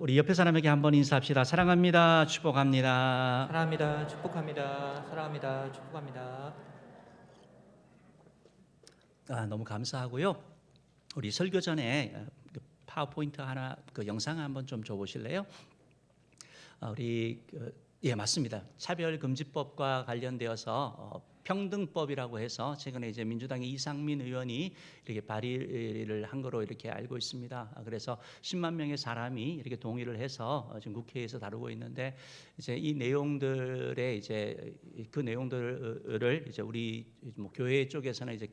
우리 옆에 사람에게 한번 인사합시다. 사랑합니다. 축복합니다. 사랑합니다. 축복합니다. 사랑합니다. 축복합니다. 너무 감사하고요. 우리 설교 전에 파워포인트 하나, 영상 한번 좀 줘보실래요? 예, 맞습니다. 차별금지법과 관련되어서 평등법이라고 해서 최근에 이제 민주당의 이상민 의원이 이렇게 발의를 한 거로 이렇게 알고 있습니다. 그래서 10만 명의 사람이 이렇게 동의를 해서 지금 국회에서 다루고 있는데, 이제 이 내용들의 이제 그 내용들을 이제 우리 뭐 교회 쪽에서는 이제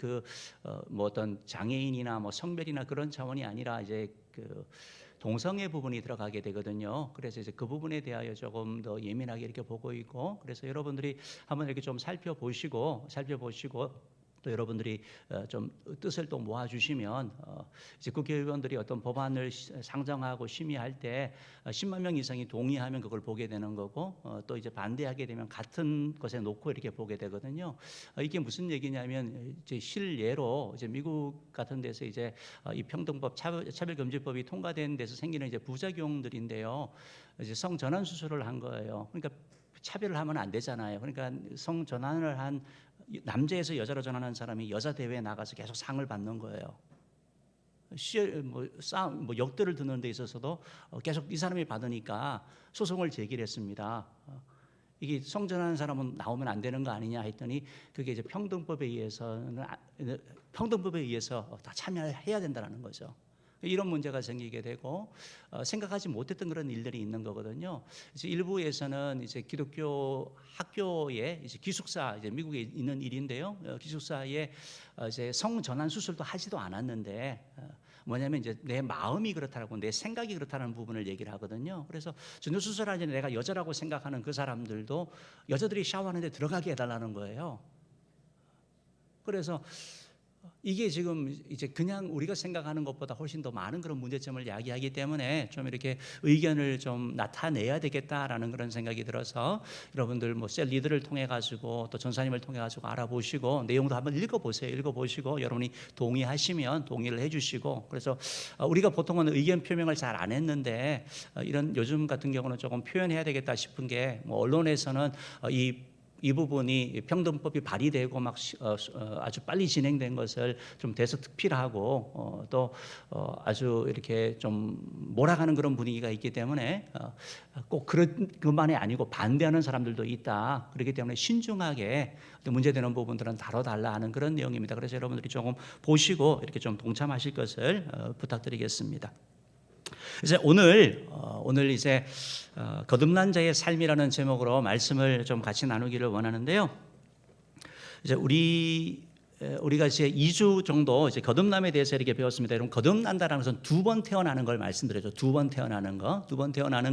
뭐 어떤 장애인이나 뭐 성별이나 그런 차원이 아니라 이제 동성애 부분이 들어가게 되거든요. 그래서 이제 그 부분에 대하여 조금 더 예민하게 이렇게 보고 있고, 그래서 여러분들이 한번 이렇게 좀 살펴보시고 또 여러분들이 좀 뜻을 또 모아주시면 이제 국회의원들이 어떤 법안을 상정하고 심의할 때 10만 명 이상이 동의하면 그걸 보게 되는 거고, 또 이제 반대하게 되면 같은 것에 놓고 이렇게 보게 되거든요. 이게 무슨 얘기냐면, 이제 실례로 이제 미국 같은 데서 이제 이 평등법 차별금지법이 통과된 데서 생기는 이제 부작용들인데요. 이제 성전환 수술을 한 거예요. 그러니까 차별을 하면 안 되잖아요. 그러니까 성전환을 한 남자에서 여자로 전환한 사람이 여자 대회에 나가서 계속 상을 받는 거예요. 뭐 역들을 드는 데 있어서도 계속 이 사람이 받으니까 소송을 제기를 했습니다. 이게 성전환한 사람은 나오면 안 되는 거 아니냐 했더니, 그게 이제 평등법에 의해서 다 참여해야 된다는 거죠. 이런 문제가 생기게 되고, 생각하지 못했던 그런 일들이 있는 거거든요. 이제 일부에서는 이제 기독교 학교에 이제 기숙사, 이제 미국에 있는 일인데요. 기숙사에 이제 성전환 수술도 하지도 않았는데, 뭐냐면 이제 내 마음이 그렇다고, 내 생각이 그렇다는 부분을 얘기를 하거든요. 그래서 전도 수술하기 전에 내가 여자라고 생각하는 그 사람들도 여자들이 샤워하는데 들어가게 해달라는 거예요. 그래서 이게 지금 이제 그냥 우리가 생각하는 것보다 훨씬 더 많은 그런 문제점을 야기하기 때문에 좀 이렇게 의견을 좀 나타내야 되겠다라는 그런 생각이 들어서, 여러분들 뭐 셀 리더를 통해 가지고 또 전사님을 통해 가지고 알아보시고 내용도 한번 읽어보세요. 읽어보시고 여러분이 동의하시면 동의를 해주시고, 그래서 우리가 보통은 의견 표명을 잘 안 했는데, 이런 요즘 같은 경우는 조금 표현해야 되겠다 싶은 게, 뭐 언론에서는 이 부분이 평등법이 발의되고 막 아주 빨리 진행된 것을 좀 대서특필하고 또 아주 이렇게 좀 몰아가는 그런 분위기가 있기 때문에 꼭 그만이 아니고 반대하는 사람들도 있다. 그렇기 때문에 신중하게 문제되는 부분들은 다뤄달라 하는 그런 내용입니다. 그래서 여러분들이 조금 보시고 이렇게 좀 동참하실 것을 부탁드리겠습니다. 이제 오늘 이제 거듭난 자의 삶이라는 제목으로 말씀을 좀 같이 나누기를 원하는데요. 이제 우리가 이제 2주 정도 이제 거듭남에 대해서 이렇게 배웠습니다. 여러분, 거듭난다라는 것은 두 번 태어나는 걸 말씀드렸죠. 두 번 태어나는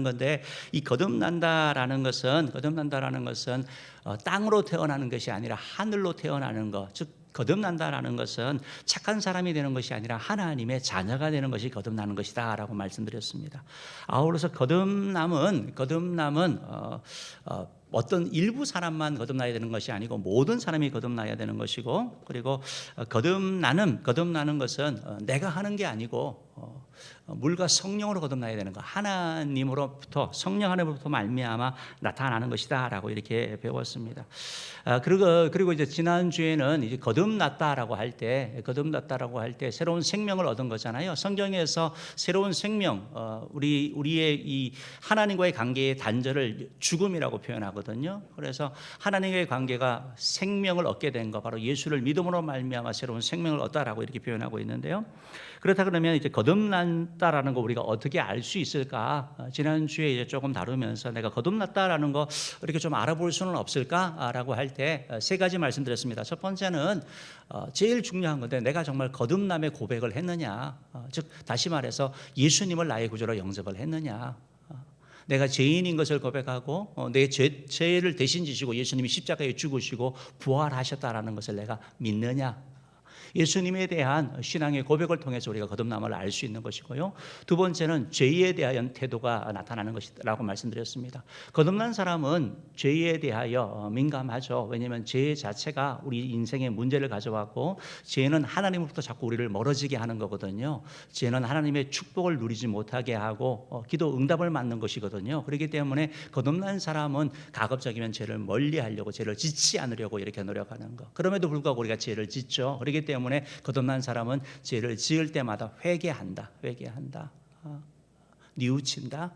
건데, 이 거듭난다라는 것은 땅으로 태어나는 것이 아니라 하늘로 태어나는 것, 즉 거듭난다라는 것은 착한 사람이 되는 것이 아니라 하나님의 자녀가 되는 것이 거듭나는 것이다라고 말씀드렸습니다. 아울러서 거듭남은 어떤 일부 사람만 거듭나야 되는 것이 아니고 모든 사람이 거듭나야 되는 것이고, 그리고 거듭나는 것은 내가 하는 게 아니고 물과 성령으로 거듭나야 되는 것, 하나님으로부터, 성령 하나님으로부터 말미암아 나타나는 것이다라고 이렇게 배웠습니다. 그리고 이제 지난 주에는 이제 거듭났다라고 할 때 새로운 생명을 얻은 거잖아요. 성경에서 새로운 생명, 우리의 이 하나님과의 관계의 단절을 죽음이라고 표현하거든요. 그래서 하나님과의 관계가 생명을 얻게 된 거, 바로 예수를 믿음으로 말미암아 새로운 생명을 얻다라고 이렇게 표현하고 있는데요. 그렇다 그러면 이제 거듭났다라는 거 우리가 어떻게 알 수 있을까? 지난주에 이제 조금 다루면서 내가 거듭났다라는 거 이렇게 좀 알아볼 수는 없을까라고 할 때 세 가지 말씀드렸습니다. 첫 번째는 제일 중요한 건데, 내가 정말 거듭남의 고백을 했느냐, 즉 다시 말해서 예수님을 나의 구주로 영접을 했느냐, 내가 죄인인 것을 고백하고 내 죄를 대신 지시고 예수님이 십자가에 죽으시고 부활하셨다라는 것을 내가 믿느냐, 예수님에 대한 신앙의 고백을 통해서 우리가 거듭남을 알 수 있는 것이고요. 두 번째는 죄에 대한 태도가 나타나는 것이라고 말씀드렸습니다. 거듭난 사람은 죄에 대하여 민감하죠. 왜냐하면 죄 자체가 우리 인생에 문제를 가져왔고 죄는 하나님으로부터 자꾸 우리를 멀어지게 하는 거거든요. 죄는 하나님의 축복을 누리지 못하게 하고 기도 응답을 막는 것이거든요. 그렇기 때문에 거듭난 사람은 가급적이면 죄를 멀리하려고, 죄를 짓지 않으려고 이렇게 노력하는 것. 그럼에도 불구하고 우리가 죄를 짓죠. 그렇기 때문에 거듭난 사람은 죄를 지을 때마다 회개한다. 뉘우친다.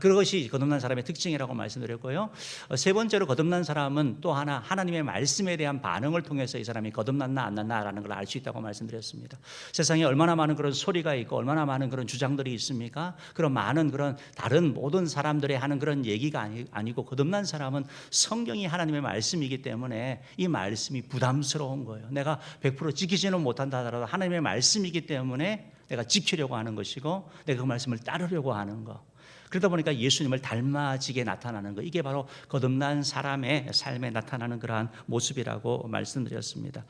그것이 거듭난 사람의 특징이라고 말씀드렸고요. 세 번째로 거듭난 사람은 또 하나 하나님의 말씀에 대한 반응을 통해서 이 사람이 거듭났나 안 났나라는 걸 알 수 있다고 말씀드렸습니다. 세상에 얼마나 많은 그런 소리가 있고 얼마나 많은 그런 주장들이 있습니까? 그런 많은 그런 다른 모든 사람들이 하는 그런 얘기가 아니고 거듭난 사람은 성경이 하나님의 말씀이기 때문에 이 말씀이 부담스러운 거예요. 내가 100% 지키지는 못한다 하더라도 하나님의 말씀이기 때문에 내가 지키려고 하는 것이고 내가 그 말씀을 따르려고 하는 것. 그러다 보니까 예수님을 닮아지게 나타나는 것. 이게 바로 거듭난 사람의 삶에 나타나는 그러한 모습이라고 말씀드렸습니다.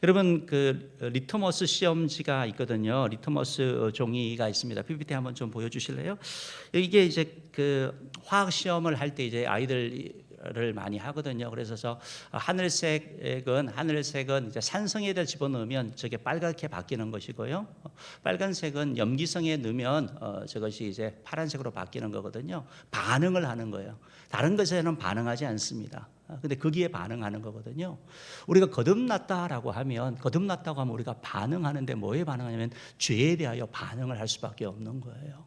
여러분 그 리트머스 시험지가 있거든요. 리트머스 종이가 있습니다. PPT 한번 좀 보여주실래요? 이게 이제 그 화학 시험을 할 때 이제 아이들을 많이 하거든요. 그래서 하늘색은 이제 산성에다 집어넣으면 저게 빨갛게 바뀌는 것이고요. 빨간색은 염기성에 넣으면 저것이 이제 파란색으로 바뀌는 거거든요. 반응을 하는 거예요. 다른 것에는 반응하지 않습니다. 근데 거기에 반응하는 거거든요. 우리가 거듭났다고 하면 우리가 반응하는데 뭐에 반응하냐면 죄에 대하여 반응을 할 수밖에 없는 거예요.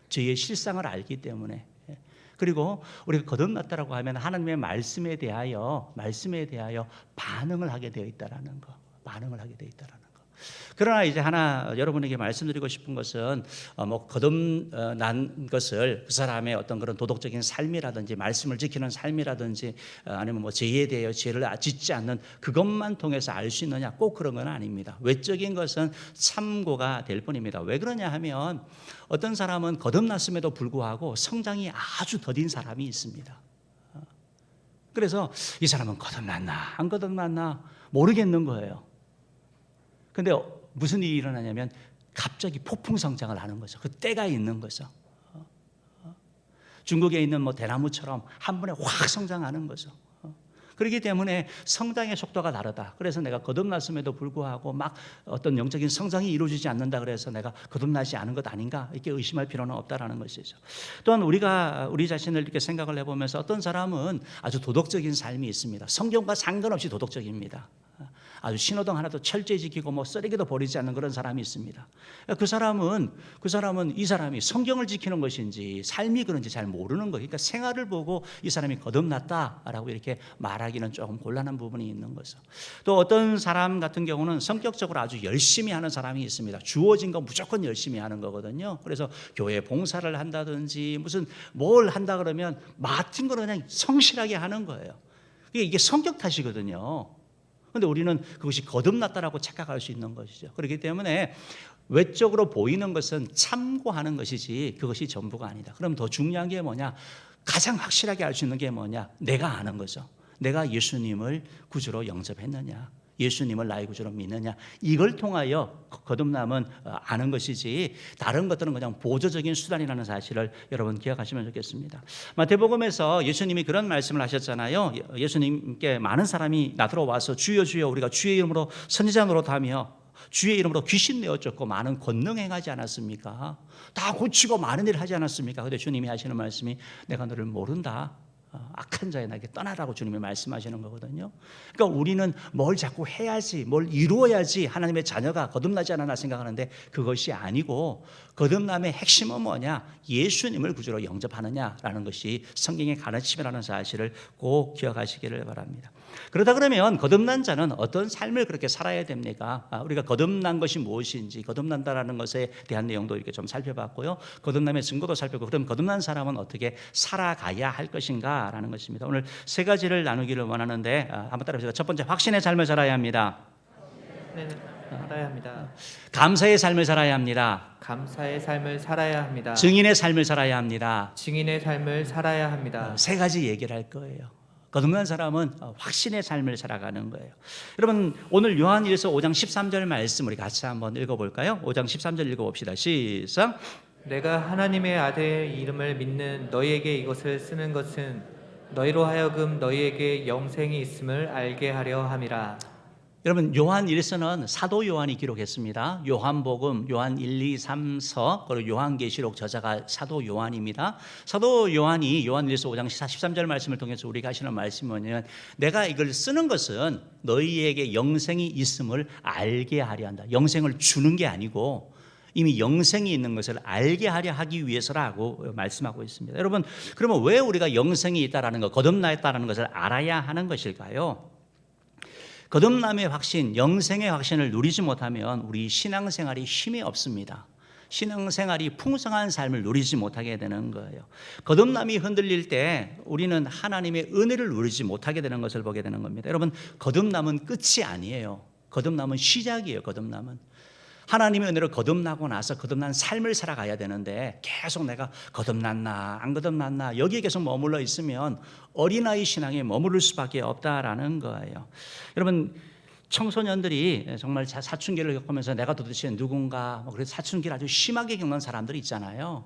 죄의 실상을 알기 때문에. 그리고 우리가 거듭났다라고 하면 하나님의 말씀에 대하여 반응을 하게 되어 있다라는 거. 그러나 이제 하나 여러분에게 말씀드리고 싶은 것은 거듭난 것을 그 사람의 어떤 그런 도덕적인 삶이라든지 말씀을 지키는 삶이라든지 아니면 죄에 대하여 죄를 짓지 않는 그것만 통해서 알 수 있느냐, 꼭 그런 건 아닙니다. 외적인 것은 참고가 될 뿐입니다. 왜 그러냐 하면 어떤 사람은 거듭났음에도 불구하고 성장이 아주 더딘 사람이 있습니다. 그래서 이 사람은 거듭났나 안 거듭났나 모르겠는 거예요. 근데 무슨 일이 일어나냐면 갑자기 폭풍 성장을 하는 거죠. 그 때가 있는 거죠. 중국에 있는 대나무처럼 한 번에 확 성장하는 거죠. 그렇기 때문에 성장의 속도가 다르다. 그래서 내가 거듭났음에도 불구하고 막 어떤 영적인 성장이 이루어지지 않는다 그래서 내가 거듭나지 않은 것 아닌가 이렇게 의심할 필요는 없다라는 것이죠. 또한 우리가 우리 자신을 이렇게 생각을 해보면서 어떤 사람은 아주 도덕적인 삶이 있습니다. 성경과 상관없이 도덕적입니다. 아주 신호등 하나도 철저히 지키고 쓰레기도 버리지 않는 그런 사람이 있습니다. 그 사람은 이 사람이 성경을 지키는 것인지 삶이 그런지 잘 모르는 거예요. 그러니까 생활을 보고 이 사람이 거듭났다라고 이렇게 말하기는 조금 곤란한 부분이 있는 거죠. 또 어떤 사람 같은 경우는 성격적으로 아주 열심히 하는 사람이 있습니다. 주어진 거 무조건 열심히 하는 거거든요. 그래서 교회 봉사를 한다든지 무슨 뭘 한다 그러면 맡은 거는 그냥 성실하게 하는 거예요. 이게 성격 탓이거든요. 그런데 우리는 그것이 거듭났다라고 착각할 수 있는 것이죠. 그렇기 때문에 외적으로 보이는 것은 참고하는 것이지 그것이 전부가 아니다. 그럼 더 중요한 게 뭐냐? 가장 확실하게 알 수 있는 게 뭐냐? 내가 아는 거죠. 내가 예수님을 구주로 영접했느냐? 예수님을 나의 구주로 믿느냐? 이걸 통하여 거듭남은 아는 것이지 다른 것들은 그냥 보조적인 수단이라는 사실을 여러분 기억하시면 좋겠습니다. 마태복음에서 예수님이 그런 말씀을 하셨잖아요. 예수님께 많은 사람이 나들어와서 주여 주여 우리가 주의 이름으로 선지자 노릇하며 주의 이름으로 귀신 내어 쫓고 많은 권능 행하지 않았습니까? 다 고치고 많은 일을 하지 않았습니까? 그런데 주님이 하시는 말씀이 내가 너를 모른다. 악한 자에 나에게 떠나라고 주님이 말씀하시는 거거든요. 그러니까 우리는 뭘 자꾸 해야지, 뭘 이루어야지 하나님의 자녀가 거듭나지 않았나 생각하는데 그것이 아니고 거듭남의 핵심은 뭐냐? 예수님을 구주로 영접하느냐라는 것이 성경의 가르침이라는 사실을 꼭 기억하시기를 바랍니다. 그러다 그러면 거듭난 자는 어떤 삶을 그렇게 살아야 됩니까? 우리가 거듭난 것이 무엇인지, 거듭난다라는 것에 대한 내용도 이렇게 좀 살펴봤고요. 거듭남의 증거도 살펴보고, 그럼 거듭난 사람은 어떻게 살아가야 할 것인가? 라는 것입니다. 오늘 세 가지를 나누기를 원하는데 한번 따라해보세요. 첫 번째, 확신의 삶을 살아야 합니다. 네, 살아야 합니다. 감사의 삶을 살아야 합니다. 감사의 삶을 살아야 합니다. 증인의 삶을 살아야 합니다. 증인의 삶을 살아야 합니다. 세 가지 얘기를 할 거예요. 거듭난 사람은 확신의 삶을 살아가는 거예요. 여러분 오늘 요한일서 5장 13절 말씀 우리 같이 한번 읽어볼까요? 5장 13절 읽어봅시다. 시작. 내가 하나님의 아들의 이름을 믿는 너희에게 이것을 쓰는 것은 너희로 하여금 너희에게 영생이 있음을 알게 하려 함이라. 여러분 요한일서는 사도 요한이 기록했습니다. 요한복음, 요한 1, 2, 3서 그리고 요한계시록 저자가 사도 요한입니다. 사도 요한이 요한일서 5장 13절 말씀을 통해서 우리가 하시는 말씀이 뭐냐면 내가 이걸 쓰는 것은 너희에게 영생이 있음을 알게 하려 한다. 영생을 주는 게 아니고 이미 영생이 있는 것을 알게 하려 하기 위해서라고 말씀하고 있습니다. 여러분 그러면 왜 우리가 영생이 있다라는 것, 거듭나였다는 것을 알아야 하는 것일까요? 거듭남의 확신, 영생의 확신을 누리지 못하면 우리 신앙생활이 힘이 없습니다. 신앙생활이 풍성한 삶을 누리지 못하게 되는 거예요. 거듭남이 흔들릴 때 우리는 하나님의 은혜를 누리지 못하게 되는 것을 보게 되는 겁니다. 여러분 거듭남은 끝이 아니에요. 거듭남은 시작이에요. 거듭남은 하나님의 은혜로 거듭나고 나서 거듭난 삶을 살아가야 되는데 계속 내가 거듭났나 안 거듭났나 여기에 계속 머물러 있으면 어린아이 신앙에 머무를 수밖에 없다라는 거예요. 여러분 청소년들이 정말 사춘기를 겪으면서 내가 도대체 누군가 그래서 사춘기를 아주 심하게 겪는 사람들이 있잖아요.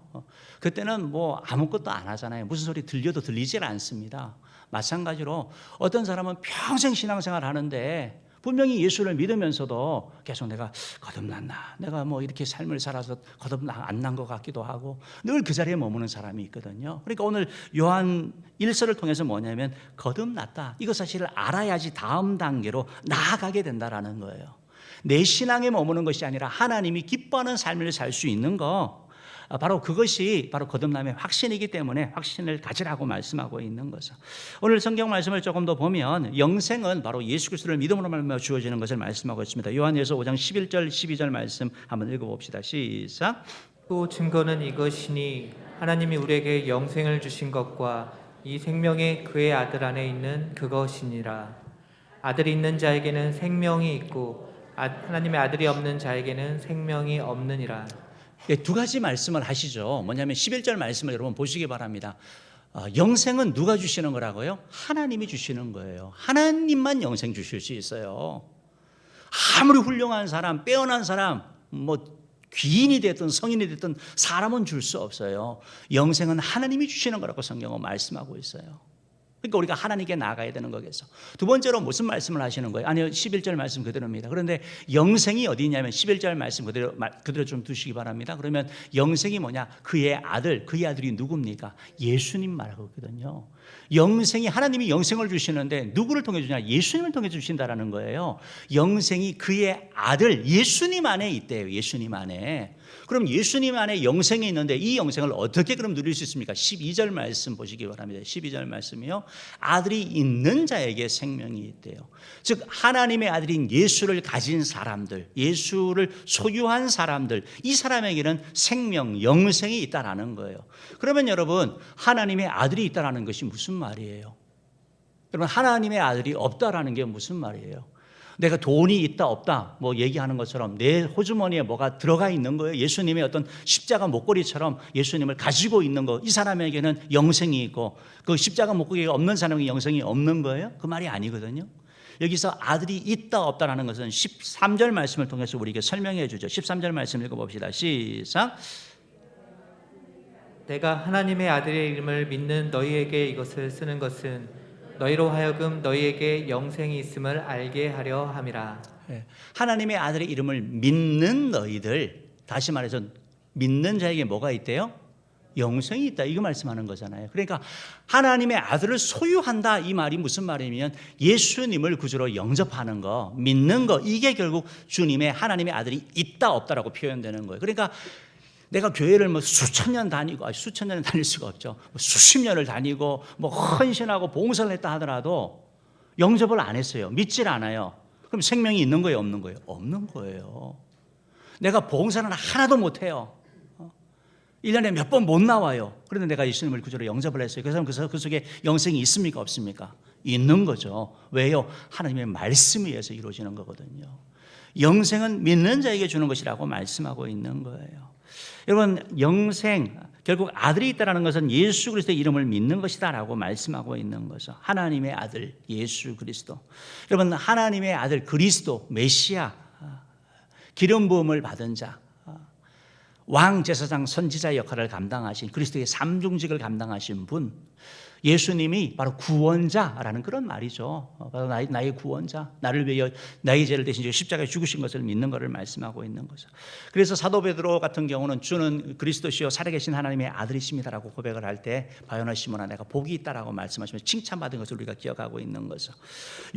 그때는 뭐 아무것도 안 하잖아요. 무슨 소리 들려도 들리질 않습니다. 마찬가지로 어떤 사람은 평생 신앙생활 하는데 분명히 예수를 믿으면서도 계속 내가 거듭났나 내가 뭐 이렇게 삶을 살아서 거듭 안 난 것 같기도 하고 늘 그 자리에 머무는 사람이 있거든요. 그러니까 오늘 요한 1서를 통해서 뭐냐면 거듭났다 이거 사실을 알아야지 다음 단계로 나아가게 된다라는 거예요. 내 신앙에 머무는 것이 아니라 하나님이 기뻐하는 삶을 살 수 있는 거 바로 그것이 바로 거듭남의 확신이기 때문에 확신을 가지라고 말씀하고 있는 거죠. 오늘 성경 말씀을 조금 더 보면 영생은 바로 예수 그리스도를 믿음으로 말미암아 주어지는 것을 말씀하고 있습니다. 요한일서 5장 11절 12절 말씀 한번 읽어봅시다. 시작. 또 증거는 이것이니 하나님이 우리에게 영생을 주신 것과 이 생명이 그의 아들 안에 있는 그것이니라. 아들이 있는 자에게는 생명이 있고 하나님의 아들이 없는 자에게는 생명이 없느니라. 두 가지 말씀을 하시죠. 뭐냐면 11절 말씀을 여러분 보시기 바랍니다. 영생은 누가 주시는 거라고요? 하나님이 주시는 거예요. 하나님만 영생 주실 수 있어요. 아무리 훌륭한 사람, 빼어난 사람, 뭐 귀인이 됐든 성인이 됐든 사람은 줄 수 없어요. 영생은 하나님이 주시는 거라고 성경은 말씀하고 있어요. 그러니까 우리가 하나님께 나아가야 되는 거겠죠. 두 번째로 무슨 말씀을 하시는 거예요? 아니요, 11절 말씀 그대로입니다. 그런데 영생이 어디 있냐면 11절 말씀 그대로 좀 두시기 바랍니다. 그러면 영생이 뭐냐? 그의 아들이 누굽니까? 예수님 말하고 있거든요. 영생이 하나님이 영생을 주시는데 누구를 통해 주냐? 예수님을 통해 주신다라는 거예요. 영생이 그의 아들 예수님 안에 있대요. 예수님 안에. 그럼 예수님 안에 영생이 있는데 이 영생을 어떻게 그럼 누릴 수 있습니까? 12절 말씀 보시기 바랍니다. 12절 말씀이요. 아들이 있는 자에게 생명이 있대요. 즉 하나님의 아들인 예수를 가진 사람들, 예수를 소유한 사람들, 이 사람에게는 생명, 영생이 있다라는 거예요. 그러면 여러분 하나님의 아들이 있다라는 것이 무슨 말이에요? 여러분 하나님의 아들이 없다라는 게 무슨 말이에요? 내가 돈이 있다 없다 뭐 얘기하는 것처럼 내 호주머니에 뭐가 들어가 있는 거예요. 예수님의 어떤 십자가 목걸이처럼 예수님을 가지고 있는 거, 이 사람에게는 영생이 있고 그 십자가 목걸이가 없는 사람에게 영생이 없는 거예요? 그 말이 아니거든요. 여기서 아들이 있다 없다라는 것은 13절 말씀을 통해서 우리에게 설명해 주죠. 13절 말씀 읽어봅시다. 시작. 내가 하나님의 아들의 이름을 믿는 너희에게 이것을 쓰는 것은 너희로 하여금 너희에게 영생이 있음을 알게 하려 함이라. 하나님의 아들의 이름을 믿는 너희들, 다시 말해서 믿는 자에게 뭐가 있대요? 영생이 있다. 이거 말씀하는 거잖아요. 그러니까 하나님의 아들을 소유한다 이 말이 무슨 말이면 예수님을 구주로 영접하는 거, 믿는 거, 이게 결국 주님의 하나님의 아들이 있다 없다라고 표현되는 거예요. 그러니까 내가 교회를 뭐 수천 년 다니고, 수천 년을 다닐 수가 없죠. 수십 년을 다니고 뭐 헌신하고 봉사를 했다 하더라도 영접을 안 했어요. 믿질 않아요. 그럼 생명이 있는 거예요, 없는 거예요? 없는 거예요. 내가 봉사는 하나도 못 해요. 1년에 몇 번 못 나와요. 그런데 내가 예수님을 구주로 영접을 했어요. 그래서 그 속에 영생이 있습니까, 없습니까? 있는 거죠. 왜요? 하나님의 말씀에 의해서 이루어지는 거거든요. 영생은 믿는 자에게 주는 것이라고 말씀하고 있는 거예요. 여러분 영생, 결국 아들이 있다는 것은 예수 그리스도의 이름을 믿는 것이다라고 말씀하고 있는 거죠. 하나님의 아들 예수 그리스도. 여러분, 하나님의 아들 그리스도 메시아, 기름 부음을 받은 자, 왕 제사장 선지자 역할을 감당하신 그리스도의 삼중직을 감당하신 분, 예수님이 바로 구원자라는 그런 말이죠. 바로 나의 구원자, 나를 위하여 나의 죄를 대신 십자가에 죽으신 것을 믿는 것을 말씀하고 있는 거죠. 그래서 사도 베드로 같은 경우는 주는 그리스도시요 살아계신 하나님의 아들이십니다라고 고백을 할 때 바요나 시몬아 내가 복이 있다라고 말씀하시면서 칭찬받은 것을 우리가 기억하고 있는 거죠.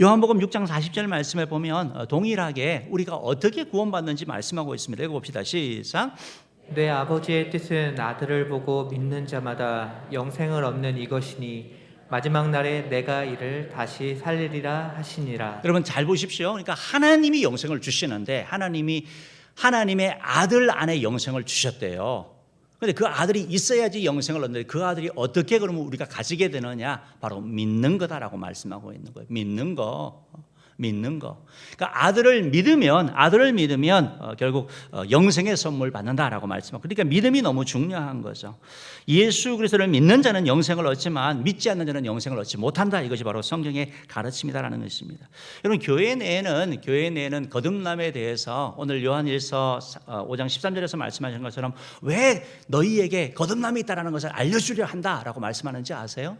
요한복음 6장 40절 말씀에 보면 동일하게 우리가 어떻게 구원받는지 말씀하고 있습니다. 읽어봅시다. 시작. 내 아버지의 뜻은 아들을 보고 믿는 자마다 영생을 얻는 이것이니 마지막 날에 내가 이를 다시 살리리라 하시니라. 여러분 잘 보십시오. 그러니까 하나님이 영생을 주시는데 하나님의 아들 안에 영생을 주셨대요. 그런데 그 아들이 있어야지 영생을 얻는데 그 아들이 어떻게 그러면 우리가 가지게 되느냐? 바로 믿는 거다라고 말씀하고 있는 거예요. 믿는 거. 그러니까 아들을 믿으면 결국 영생의 선물 받는다라고 말씀하고, 그러니까 믿음이 너무 중요한 거죠. 예수 그리스도를 믿는 자는 영생을 얻지만 믿지 않는 자는 영생을 얻지 못한다. 이것이 바로 성경의 가르침이다라는 것입니다. 여러분 교회 내에는 거듭남에 대해서 오늘 요한일서 5장 13절에서 말씀하신 것처럼 왜 너희에게 거듭남이 있다라는 것을 알려주려 한다라고 말씀하는지 아세요?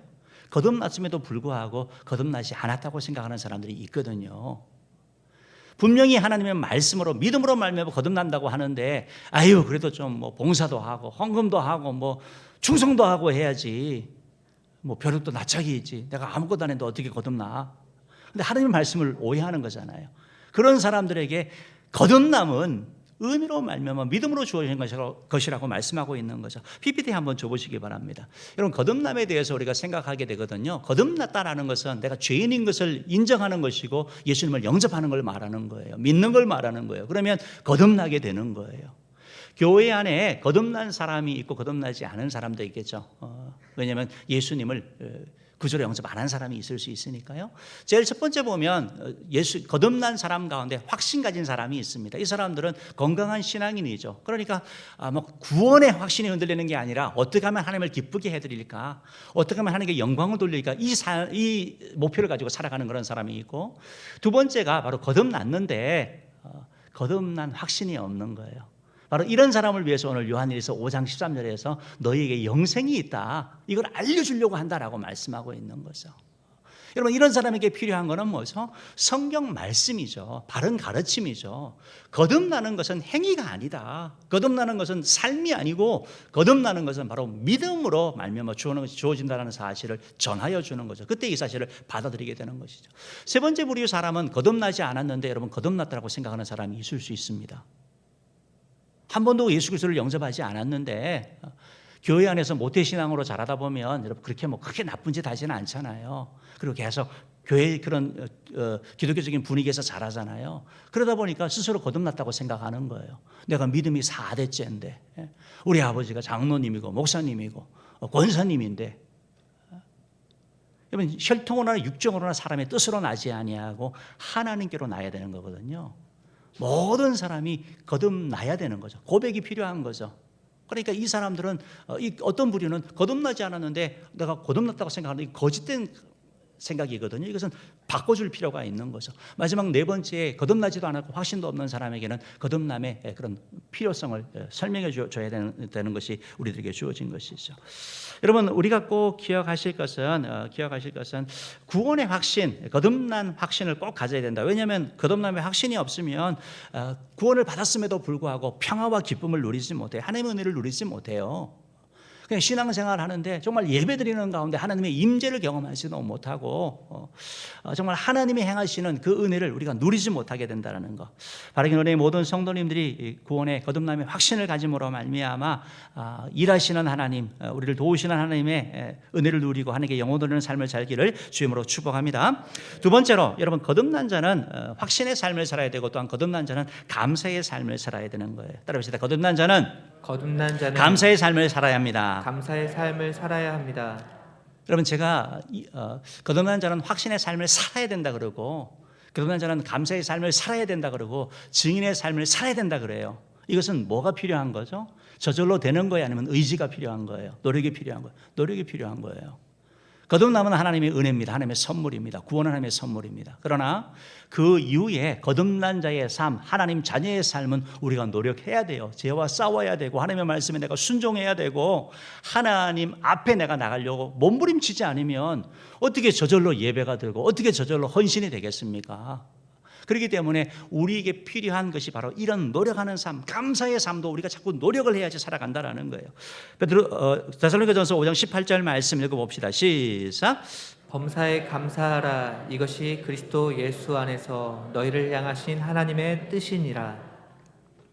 거듭났음에도 불구하고 거듭나지 않았다고 생각하는 사람들이 있거든요. 분명히 하나님의 말씀으로 믿음으로 말미암아 거듭난다고 하는데 아유 그래도 좀 뭐 봉사도 하고 헌금도 하고 뭐 충성도 하고 해야지 뭐 벼룩도 낯짝이지 내가 아무것도 안 했는데 어떻게 거듭나? 근데 하나님의 말씀을 오해하는 거잖아요. 그런 사람들에게 거듭남은 은혜로 말미암아 믿음으로 주어진 것이라고 말씀하고 있는 거죠. PPT 한번 줘보시기 바랍니다. 여러분 거듭남에 대해서 우리가 생각하게 되거든요. 거듭났다라는 것은 내가 죄인인 것을 인정하는 것이고 예수님을 영접하는 걸 말하는 거예요. 믿는 걸 말하는 거예요. 그러면 거듭나게 되는 거예요. 교회 안에 거듭난 사람이 있고 거듭나지 않은 사람도 있겠죠. 왜냐하면 예수님을 구주로 영접 안 한 사람이 있을 수 있으니까요. 제일 첫 번째 보면 거듭난 사람 가운데 확신 가진 사람이 있습니다. 이 사람들은 건강한 신앙인이죠. 그러니까 뭐 구원의 확신이 흔들리는 게 아니라 어떻게 하면 하나님을 기쁘게 해드릴까, 어떻게 하면 하나님께 영광을 돌릴까, 이 목표를 가지고 살아가는 그런 사람이 있고, 두 번째가 바로 거듭났는데 거듭난 확신이 없는 거예요. 바로 이런 사람을 위해서 오늘 요한일서 5장 13절에서 너희에게 영생이 있다, 이걸 알려주려고 한다라고 말씀하고 있는 거죠. 여러분 이런 사람에게 필요한 것은 뭐죠? 성경 말씀이죠. 바른 가르침이죠. 거듭나는 것은 행위가 아니다. 거듭나는 것은 삶이 아니고 거듭나는 것은 바로 믿음으로 말미암아 주어진다는 사실을 전하여 주는 거죠. 그때 이 사실을 받아들이게 되는 것이죠. 세 번째 부류의 사람은 거듭나지 않았는데 여러분 거듭났다고 생각하는 사람이 있을 수 있습니다. 한 번도 예수 그리스도를 영접하지 않았는데 교회 안에서 모태신앙으로 자라다 보면 여러분 그렇게 뭐 크게 나쁜 짓 하지는 않잖아요. 그리고 계속 교회 그런 기독교적인 분위기에서 자라잖아요. 그러다 보니까 스스로 거듭났다고 생각하는 거예요. 내가 믿음이 4대째인데 우리 아버지가 장로님이고 목사님이고 권사님인데, 여러분 혈통으로나 육정으로나 사람의 뜻으로 나지 아니하고 하나님께로 나야 되는 거거든요. 모든 사람이 거듭나야 되는 거죠. 고백이 필요한 거죠. 그러니까 이 사람들은 어떤 부류는 거듭나지 않았는데 내가 거듭났다고 생각하는 이 거짓된 생각이거든요. 이것은 바꿔줄 필요가 있는 거죠. 마지막 네 번째, 거듭나지도 않았고 확신도 없는 사람에게는 거듭남의 그런 필요성을 설명해 줘야 되는 것이 우리들에게 주어진 것이죠. 여러분 우리가 꼭 기억하실 것은 구원의 확신, 거듭난 확신을 꼭 가져야 된다. 왜냐하면 거듭남의 확신이 없으면 구원을 받았음에도 불구하고 평화와 기쁨을 누리지 못해요. 하나님의 은혜를 누리지 못해요. 그냥 신앙생활 하는데 정말 예배드리는 가운데 하나님의 임재를 경험하지도 못하고 정말 하나님이 행하시는 그 은혜를 우리가 누리지 못하게 된다는 것. 바라긴 은혜의 모든 성도님들이 구원의 거듭남의 확신을 가짐으로 말미암아 일하시는 하나님, 우리를 도우시는 하나님의 은혜를 누리고 하나님께 영혼 돌리는 삶을 살기를 주임으로 축복합니다. 두 번째로 여러분 거듭난 자는 확신의 삶을 살아야 되고 또한 거듭난 자는 감사의 삶을 살아야 되는 거예요. 따라합시다. 거듭난 자는 감사의 삶을 살아야 합니다. 감사의 삶을 살아야 합니다. 여러분 제가 거듭난 자는 확신의 삶을 살아야 된다 그러고 거듭난 자는 감사의 삶을 살아야 된다 그러고 증인의 삶을 살아야 된다 그래요. 이것은 뭐가 필요한 거죠? 저절로 되는 거예요? 아니면 의지가 필요한 거예요? 노력이 필요한 거예요? 노력이 필요한 거예요. 거듭남은 하나님의 은혜입니다. 하나님의 선물입니다. 구원은 하나님의 선물입니다. 그러나 그 이후에 거듭난 자의 삶, 하나님 자녀의 삶은 우리가 노력해야 돼요. 죄와 싸워야 되고 하나님의 말씀에 내가 순종해야 되고 하나님 앞에 내가 나가려고 몸부림치지 않으면 어떻게 저절로 예배가 되고 어떻게 저절로 헌신이 되겠습니까? 그렇기 때문에 우리에게 필요한 것이 바로 이런 노력하는 삶, 감사의 삶도 우리가 자꾸 노력을 해야지 살아간다라는 거예요. 데살로니가전서 5장 18절 말씀 읽어봅시다. 시작. 범사에 감사하라. 이것이 그리스도 예수 안에서 너희를 향하신 하나님의 뜻이니라.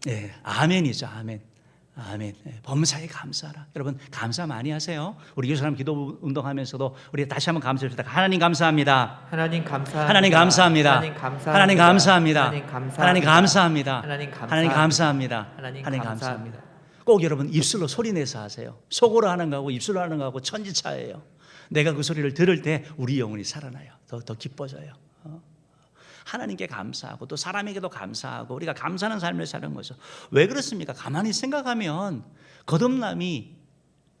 네, 아멘이죠. 아멘. 아멘. 범사에 감사하라. 여러분 감사 많이 하세요. 우리 예수님 기도 운동하면서도 우리 다시 한번 감사합시다. 하나님 감사합니다. 하나님 감사합니다. 하나님 감사합니다. 하나님 감사합니다. 하나님 감사합니다. 하나님 감사합니다. 하나님 하나님 감사합니다. 하나님 하나님 감사합니다. 감사합니다. 꼭 여러분 입술로 소리 내서 하세요. 속으로 하는 거하고 입술로 하는 거하고 천지차예요. 내가 그 소리를 들을 때 우리 영혼이 살아나요. 더 기뻐져요. 하나님께 감사하고 또 사람에게도 감사하고 우리가 감사하는 삶을 사는 거죠. 왜 그렇습니까? 가만히 생각하면 거듭남이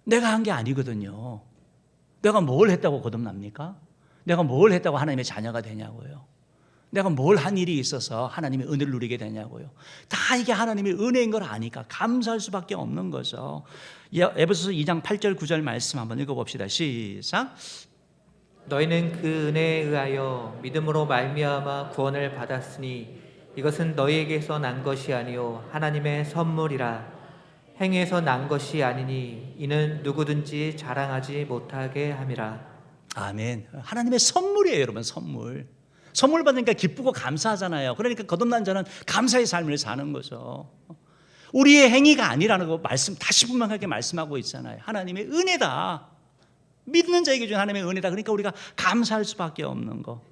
내가 한 게 아니거든요. 내가 뭘 했다고 거듭납니까? 내가 뭘 했다고 하나님의 자녀가 되냐고요. 내가 뭘 한 일이 있어서 하나님의 은혜를 누리게 되냐고요. 다 이게 하나님의 은혜인 걸 아니까 감사할 수밖에 없는 거죠. 에베소서 2장 8절 9절 말씀 한번 읽어봅시다. 시작. 너희는 그 은혜에 의하여 믿음으로 말미암아 구원을 받았으니 이것은 너희에게서 난 것이 아니요 하나님의 선물이라. 행위에서 난 것이 아니니 이는 누구든지 자랑하지 못하게 함이라. 아멘. 하나님의 선물이에요, 여러분. 선물 받으니까 기쁘고 감사하잖아요. 그러니까 거듭난 자는 감사의 삶을 사는 거죠. 우리의 행위가 아니라는 거 다시 분명하게 말씀하고 있잖아요. 하나님의 은혜다. 믿는 자에게 준 하나님의 은혜다. 그러니까 우리가 감사할 수밖에 없는 거,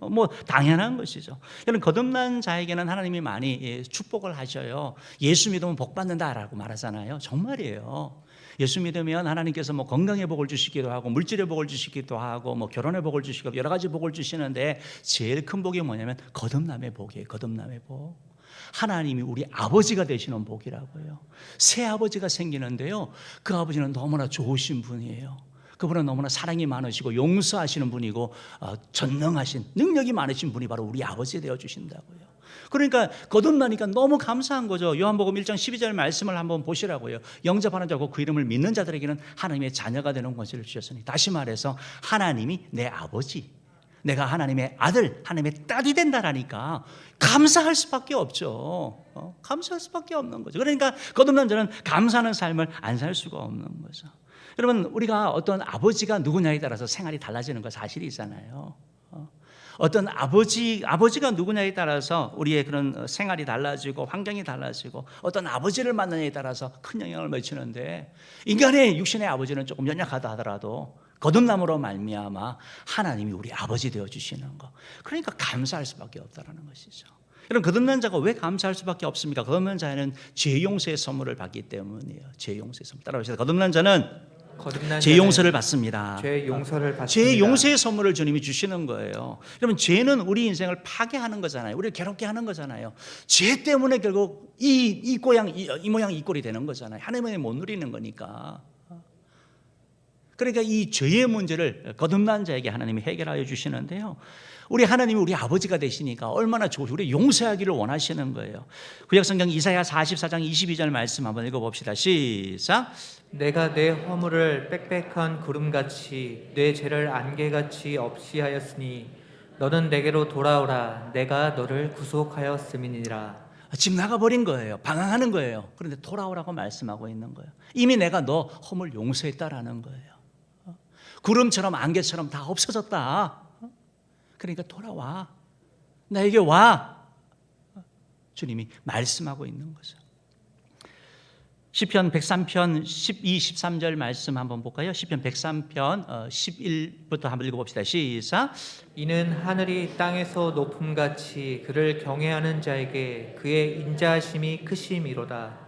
당연한 것이죠. 여러분 거듭난 자에게는 하나님이 많이 축복을 하셔요. 예수 믿으면 복 받는다라고 말하잖아요. 정말이에요. 예수 믿으면 하나님께서 건강의 복을 주시기도 하고 물질의 복을 주시기도 하고 결혼의 복을 주시고 여러 가지 복을 주시는데 제일 큰 복이 뭐냐면 거듭남의 복이에요. 거듭남의 복. 하나님이 우리 아버지가 되시는 복이라고요. 새 아버지가 생기는데요, 그 아버지는 너무나 좋으신 분이에요. 그분은 너무나 사랑이 많으시고 용서하시는 분이고 전능하신 능력이 많으신 분이 바로 우리 아버지 되어 주신다고요. 그러니까 거듭나니까 너무 감사한 거죠. 요한복음 1장 12절 말씀을 한번 보시라고요. 영접하는 자고 그 이름을 믿는 자들에게는 하나님의 자녀가 되는 것을 주셨으니, 다시 말해서 하나님이 내 아버지, 내가 하나님의 아들, 하나님의 딸이 된다라니까 감사할 수밖에 없죠. 감사할 수밖에 없는 거죠. 그러니까 거듭난 자는 감사하는 삶을 안 살 수가 없는 거죠. 여러분 우리가 어떤 아버지가 누구냐에 따라서 생활이 달라지는 거 사실이잖아요. 어떤 아버지가 누구냐에 따라서 우리의 그런 생활이 달라지고 환경이 달라지고 어떤 아버지를 만나냐에 따라서 큰 영향을 미치는데, 인간의 육신의 아버지는 조금 연약하다 하더라도 거듭남으로 말미암아 하나님이 우리 아버지 되어 주시는 거, 그러니까 감사할 수밖에 없다라는 것이죠. 여러분 거듭난 자가 왜 감사할 수밖에 없습니까? 거듭난 자는 죄 용서의 선물을 받기 때문이에요. 죄 용서의 선물. 따라오시죠. 거듭난 자는 죄 용서를 받습니다. 죄 용서를 받습니다. 죄 용서의 선물을 주님이 주시는 거예요. 여러분 죄는 우리 인생을 파괴하는 거잖아요. 우리를 괴롭게 하는 거잖아요. 죄 때문에 결국 이 모양 이 꼴이 되는 거잖아요. 하나님의 못 누리는 거니까. 그러니까 이 죄의 문제를 거듭난 자에게 하나님이 해결하여 주시는데요, 우리 하나님이 우리 아버지가 되시니까 얼마나 좋으시고 우리 용서하기를 원하시는 거예요. 구약성경 이사야 44장 22절 말씀 한번 읽어봅시다. 시작. 내가 내 허물을 빽빽한 구름같이 내 죄를 안개같이 없이 하였으니 너는 내게로 돌아오라. 내가 너를 구속하였음이니라. 집 나가버린 거예요. 방황하는 거예요. 그런데 돌아오라고 말씀하고 있는 거예요. 이미 내가 너 허물 용서했다라는 거예요. 구름처럼 안개처럼 다 없어졌다. 그러니까 돌아와. 나에게 와. 주님이 말씀하고 있는 거죠. 시편 103편 12, 13절 말씀 한번 볼까요? 시편 103편 11부터 한번 읽어봅시다. 시작. 이는 하늘이 땅에서 높음같이 그를 경외하는 자에게 그의 인자하심이 크심이로다.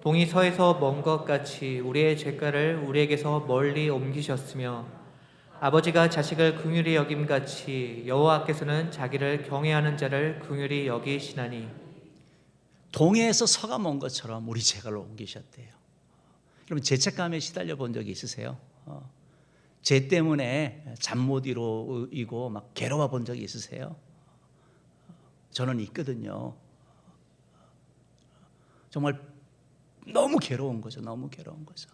동이 서에서 먼 것 같이 우리의 죄가를 우리에게서 멀리 옮기셨으며 아버지가 자식을 긍휼히 여김같이 여호와께서는 자기를 경외하는 자를 긍휼히 여기시나니. 동해에서 서가 먼 것처럼 우리 죄가를 옮기셨대요. 여러분 죄책감에 시달려 본 적이 있으세요? 죄 때문에 잠 못 이루고 막 괴로워 본 적이 있으세요? 저는 있거든요. 정말 너무 괴로운 거죠. 너무 괴로운 거죠.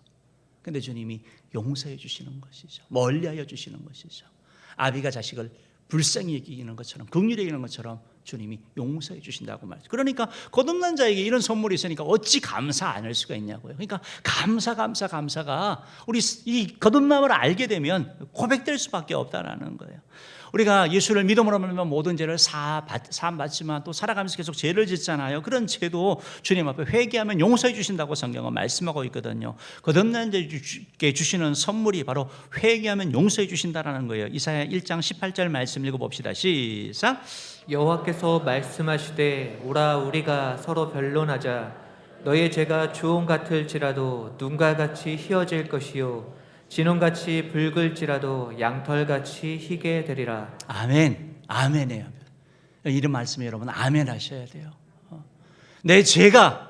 근데 주님이 용서해 주시는 것이죠. 멀리하여 주시는 것이죠. 아비가 자식을 불쌍히 여기는 것처럼, 긍휼히 여기는 것처럼 주님이 용서해 주신다고 말이죠. 그러니까 거듭난 자에게 이런 선물이 있으니까 어찌 감사 안 할 수가 있냐고요. 그러니까 감사가 우리 이 거듭남을 알게 되면 고백될 수밖에 없다라는 거예요. 우리가 예수를 믿음으로 말하면 모든 죄를 사함 받지만 또 살아가면서 계속 죄를 짓잖아요. 그런 죄도 주님 앞에 회개하면 용서해 주신다고 성경은 말씀하고 있거든요. 거듭난 자에게 주시는 선물이 바로 회개하면 용서해 주신다라는 거예요. 이사야 1장 18절 말씀 읽어봅시다. 시작. 여호와께서 말씀하시되 오라 우리가 서로 변론하자. 너의 죄가 주홍 같을지라도 눈과 같이 희어질 것이요 진홍같이 붉을지라도 양털같이 희게 되리라. 아멘. 아멘이에요. 이런 말씀에 여러분 아멘 하셔야 돼요. 내 죄가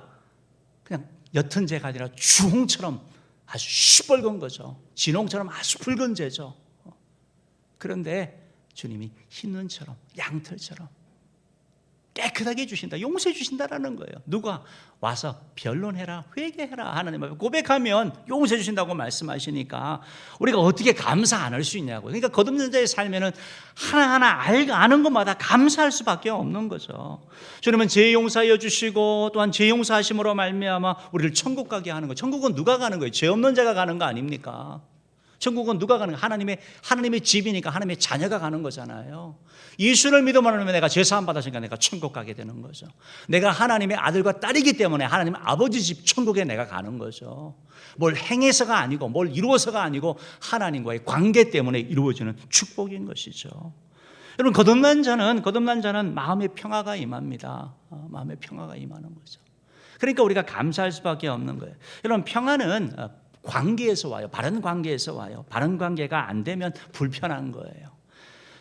그냥 옅은 죄가 아니라 주홍처럼 아주 시뻘건 거죠. 진홍처럼 아주 붉은 죄죠. 그런데 주님이 흰 눈처럼 양털처럼 깨끗하게 해주신다, 용서해 주신다라는 거예요. 누가 와서 변론해라, 회개해라 하나님 앞에 고백하면 용서해 주신다고 말씀하시니까 우리가 어떻게 감사 안 할 수 있냐고요. 그러니까 거듭난 자의 삶에는 하나하나 아는 것마다 감사할 수밖에 없는 거죠. 주님은 죄 용서하여 주시고 또한 죄 용서하심으로 말미암아 우리를 천국 가게 하는 거예요. 천국은 누가 가는 거예요? 죄 없는 자가 가는 거 아닙니까? 천국은 누가 가는 거예요? 하나님의 집이니까 하나님의 자녀가 가는 거잖아요. 예수를 믿음으로 내가 죄사함 받았으니까 내가 천국 가게 되는 거죠. 내가 하나님의 아들과 딸이기 때문에 하나님 아버지 집 천국에 내가 가는 거죠. 뭘 행해서가 아니고 뭘 이루어서가 아니고 하나님과의 관계 때문에 이루어지는 축복인 것이죠. 여러분 거듭난 자는 마음의 평화가 임합니다. 마음의 평화가 임하는 거죠. 그러니까 우리가 감사할 수밖에 없는 거예요. 여러분 평화는 관계에서 와요. 바른 관계에서 와요. 바른 관계가 안 되면 불편한 거예요.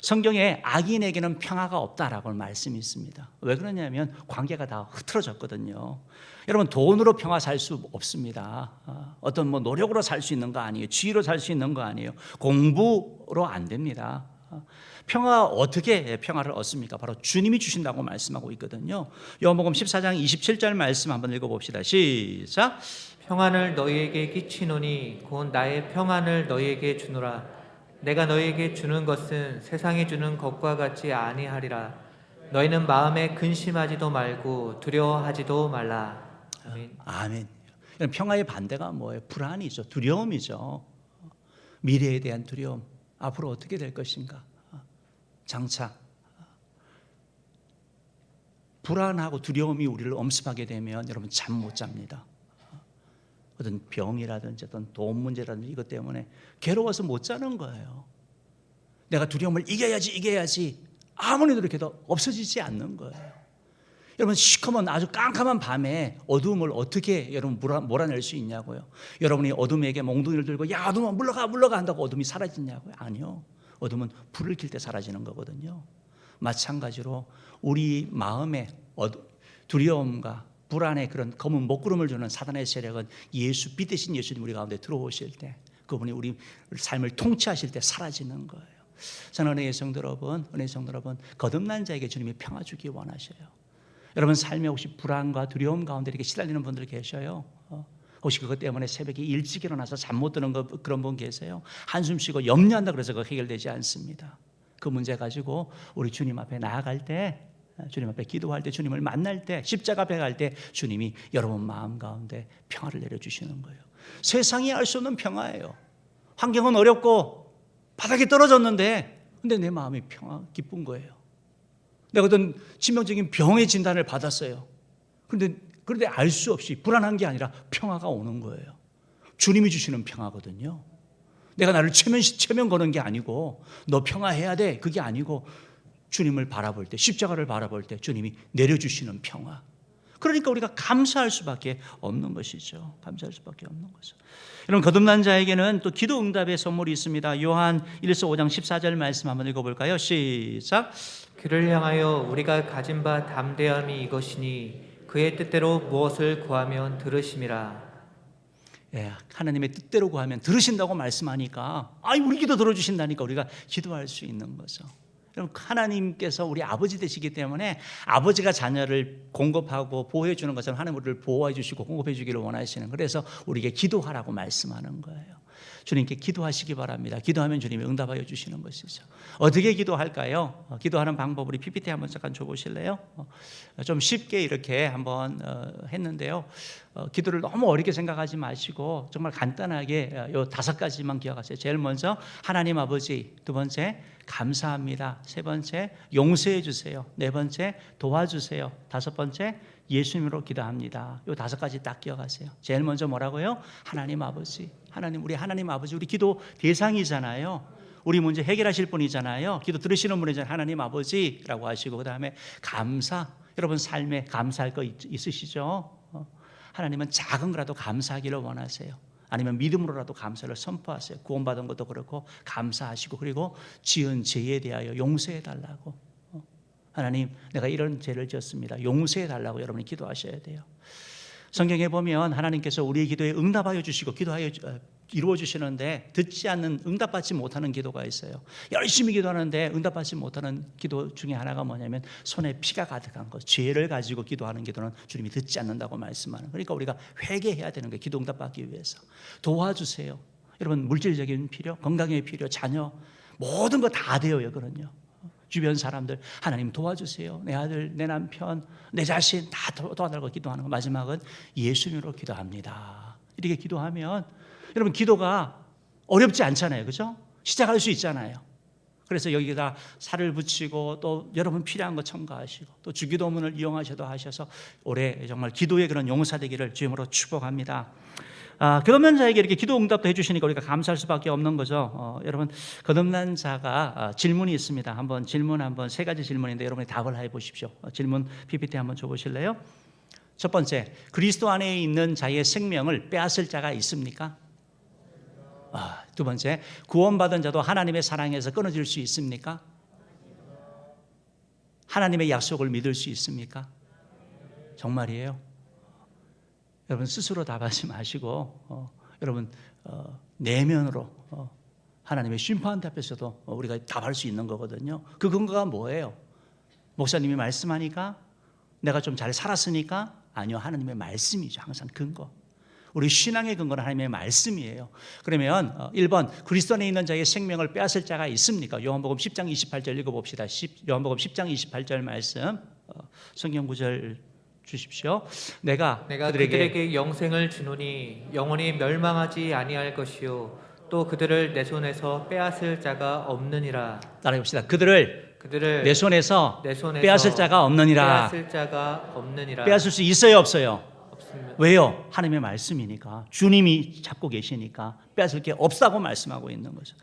성경에 악인에게는 평화가 없다라고 말씀이 있습니다. 왜 그러냐면 관계가 다 흐트러졌거든요. 여러분 돈으로 평화 살 수 없습니다. 어떤 노력으로 살 수 있는 거 아니에요. 지위로 살 수 있는 거 아니에요. 공부로 안 됩니다. 어떻게 평화를 얻습니까? 바로 주님이 주신다고 말씀하고 있거든요. 요한복음 14장 27절 말씀 한번 읽어봅시다. 시작. 평안을 너희에게 끼치노니 곧 나의 평안을 너희에게 주노라. 내가 너희에게 주는 것은 세상이 주는 것과 같지 아니하리라. 너희는 마음에 근심하지도 말고 두려워하지도 말라. 아멘. 아멘. 평화의 반대가 뭐예요? 불안이죠. 두려움이죠. 미래에 대한 두려움. 앞으로 어떻게 될 것인가? 장차 불안하고 두려움이 우리를 엄습하게 되면 여러분 잠 못 잡니다. 어떤 병이라든지 어떤 돈 문제라든지 이것 때문에 괴로워서 못 자는 거예요. 내가 두려움을 이겨야지 아무리 노력해도 없어지지 않는 거예요. 여러분 시커먼 아주 깜깜한 밤에 어두움을 어떻게 여러분 몰아낼 수 있냐고요. 여러분이 어둠에게 몽둥이를 들고 야 어둠아 물러가 한다고 어둠이 사라지냐고요. 아니요. 어둠은 불을 켤 때 사라지는 거거든요. 마찬가지로 우리 마음에 두려움과 불안의 그런 검은 먹구름을 주는 사단의 세력은 빛 대신 예수님 우리 가운데 들어오실 때 그분이 우리 삶을 통치하실 때 사라지는 거예요. 저는 은혜의 성도 여러분 거듭난 자에게 주님이 평화 주기 원하셔요. 여러분 삶에 혹시 불안과 두려움 가운데 이렇게 시달리는 분들 계셔요. 혹시 그것 때문에 새벽에 일찍 일어나서 잠 못 드는 그런 분 계세요? 한숨 쉬고 염려한다 그래서 그거 해결되지 않습니다. 그 문제 가지고 우리 주님 앞에 나아갈 때 주님 앞에 기도할 때 주님을 만날 때 십자가 앞에 갈 때 주님이 여러분 마음 가운데 평화를 내려주시는 거예요. 세상이 알 수 없는 평화예요. 환경은 어렵고 바닥에 떨어졌는데 근데 내 마음이 기쁜 거예요. 내가 어떤 치명적인 병의 진단을 받았어요. 그런데 알 수 없이 불안한 게 아니라 평화가 오는 거예요. 주님이 주시는 평화거든요. 내가 나를 체면 거는 게 아니고 너 평화해야 돼 그게 아니고 주님을 바라볼 때 십자가를 바라볼 때 주님이 내려주시는 평화. 그러니까 우리가 감사할 수밖에 없는 것이죠. 감사할 수밖에 없는 거죠. 여러분 거듭난 자에게는 또 기도 응답의 선물이 있습니다. 요한 1서 5장 14절 말씀 한번 읽어볼까요? 시작. 그를 향하여 우리가 가진 바 담대함이 이것이니 그의 뜻대로 무엇을 구하면 들으심이라. 예, 하나님의 뜻대로 구하면 들으신다고 말씀하니까 우리 기도 들어주신다니까 우리가 기도할 수 있는 거죠. 여러분, 하나님께서 우리 아버지 되시기 때문에 아버지가 자녀를 공급하고 보호해 주는 것처럼 하나님 우리를 보호해 주시고 공급해 주기를 원하시는, 그래서 우리에게 기도하라고 말씀하는 거예요. 주님께 기도하시기 바랍니다. 기도하면 주님이 응답하여 주시는 것이죠. 어떻게 기도할까요? 기도하는 방법 우리 PPT 한번 잠깐 줘보실래요? 좀 쉽게 이렇게 한번 했는데요. 기도를 너무 어렵게 생각하지 마시고 정말 간단하게 요 5가지만 기억하세요. 제일 먼저 하나님 아버지, 두 번째 감사합니다, 세 번째 용서해 주세요, 네 번째 도와주세요, 다섯 번째 예수님으로 기도합니다. 요 5가지 딱 기억하세요. 제일 먼저 뭐라고요? 하나님 아버지. 우리 하나님 아버지, 우리 기도 대상이잖아요. 우리 문제 해결하실 분이잖아요. 기도 들으시는 분이잖아요. 하나님 아버지라고 하시고, 그 다음에 감사. 여러분 삶에 감사할 거 있으시죠? 하나님은 작은 거라도 감사하기를 원하세요. 아니면 믿음으로라도 감사를 선포하세요. 구원받은 것도 그렇고 감사하시고, 그리고 지은 죄에 대하여 용서해 달라고. 하나님, 내가 이런 죄를 지었습니다, 용서해 달라고 여러분이 기도하셔야 돼요. 성경에 보면 하나님께서 우리의 기도에 응답하여 주시고 기도하여 이루어 주시는데, 듣지 않는, 응답받지 못하는 기도가 있어요. 열심히 기도하는데 응답받지 못하는 기도 중에 하나가 뭐냐면 손에 피가 가득한 것, 죄를 가지고 기도하는 기도는 주님이 듣지 않는다고 말씀하는. 그러니까 우리가 회개해야 되는 거예요. 기도 응답받기 위해서. 도와주세요. 여러분, 물질적인 필요, 건강의 필요, 자녀, 모든 거 다 되어요. 그런요, 주변 사람들 하나님 도와주세요, 내 아들, 내 남편, 내 자신 다 도와달라고 기도하는 거. 마지막은 예수님으로 기도합니다. 이렇게 기도하면 여러분, 기도가 어렵지 않잖아요. 그죠? 시작할 수 있잖아요. 그래서 여기다 살을 붙이고 또 여러분 필요한 거 첨가하시고 또 주기도문을 이용하셔도 하셔서 올해 정말 기도의 그런 용사되기를 주님으로 축복합니다. 거듭난 자에게 이렇게 기도 응답도 해주시니까 우리가 감사할 수밖에 없는 거죠. 여러분, 거듭난 자가 질문이 있습니다. 질문 3가지 질문인데 여러분이 답을 해보십시오. 질문 PPT 한번 줘보실래요? 첫 번째, 그리스도 안에 있는 자의 생명을 빼앗을 자가 있습니까? 두 번째, 구원받은 자도 하나님의 사랑에서 끊어질 수 있습니까? 하나님의 약속을 믿을 수 있습니까? 정말이에요? 여러분, 스스로 답하지 마시고 여러분 내면으로 하나님의 심판대 앞에서도 우리가 답할 수 있는 거거든요. 그 근거가 뭐예요? 목사님이 말씀하니까? 내가 좀 잘 살았으니까? 아니요, 하나님의 말씀이죠. 항상 근거. 우리 신앙의 근거는 하나님의 말씀이에요. 그러면 1번, 그리스도 안에 있는 자의 생명을 빼앗을 자가 있습니까? 요한복음 10장 28절 읽어봅시다. 요한복음 10장 28절 말씀, 성경 구절 주십시오. 내가 그들에게 영생을 주노니 영원히 멸망하지 아니할 것이요 또 그들을 내 손에서 빼앗을 자가 없느니라. 따라해봅시다. 그들을 내 손에서 빼앗을 자가 없느니라. 빼앗을 수 있어요, 없어요? 없습니다. 왜요? 하나님의 말씀이니까, 주님이 잡고 계시니까 빼앗을 게 없다고 말씀하고 있는 거죠.